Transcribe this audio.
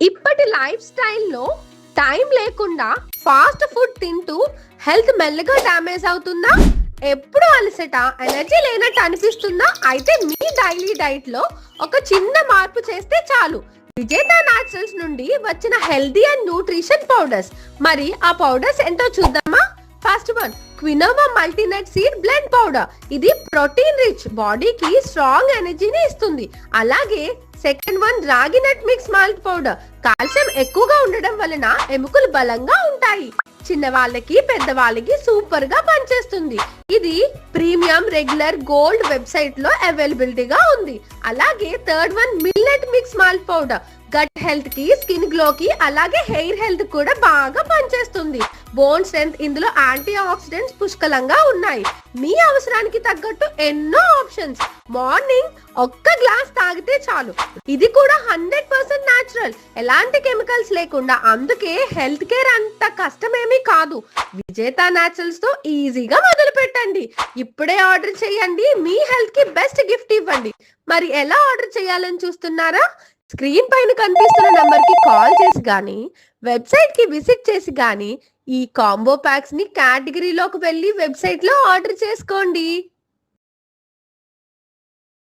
ఇప్పటి లైఫ్ స్టైల్లో టైం లేకుండా ఫాస్ట్ ఫుడ్ తింటూ హెల్త్ మెల్లగా డ్యామేజ్ అవుతుందా? ఎప్పుడు అలసట, ఎనర్జీ లేనట్టు అనిపిస్తుందా? అయితే మీ డైలీ డైట్ లో ఒక చిన్న మార్పు చేస్తే చాలు. విజేత న్యాచురల్స్ నుండి వచ్చిన హెల్దీ అండ్ న్యూట్రిషన్ పౌడర్స్. మరి ఆ పౌడర్స్ ఏంటో చూద్దామా? First one, quinoa multinut seed blend powder. ఇది ప్రోటీన్ రిచ్, బాడీకి స్ట్రాంగ్ ఎనర్జీని ఇస్తుంది. అలాగే second one, ragi nut mix malt powder. Calcium ఎక్కువగా ఉండడం వలన ఎముకలు బలంగా ఉంటాయి. చిన్న వాళ్ళకి, పెద్ద వాళ్ళకి సూపర్ గా పనిచేస్తుంది. ఇది ప్రీమియం, రెగ్యులర్, గోల్డ్ వెబ్సైట్ లో అవైలబిలిటీగా ఉంది. అలాగే third one, millet mix malt powder. Gut health కి, స్కిన్ గ్లో కి, అలాగే హెయిర్ హెల్త్ కూడా బాగా పనిచేస్తుంది. బోన్ స్ట్రెంత్, ఇందులో యాంటీ ఆక్సిడెంట్స్ పుష్కలంగా ఉన్నాయి. మీ అవసరానికి తగ్గట్టు ఎన్నో ఆప్షన్స్. మార్నింగ్ ఒక్క గ్లాస్ తాగితే చాలు. ఇది కూడా 100% న్యాచురల్, ఎలాంటి కెమికల్స్ లేకుండా. అందుకే హెల్త్ కేర్ అంత కష్టమేమీ కాదు. విజేత న్యాచురల్స్ తో ఈజీగా మొదలు పెట్టండి. ఇప్పుడే ఆర్డర్ చేయండి, మీ హెల్త్ కి బెస్ట్ గిఫ్ట్ ఇవ్వండి. మరి ఎలా ఆర్డర్ చేయాలని చూస్తున్నారా? స్క్రీన్ పైన కనిపిస్తున్న నంబర్ కి కాల్ చేసి గానీ, వెబ్సైట్ కి విజిట్ చేసి గానీ ఈ కాంబో ప్యాక్స్ ని కేటగిరీలోకి వెళ్ళి వెబ్సైట్ లో ఆర్డర్ చేసుకోండి.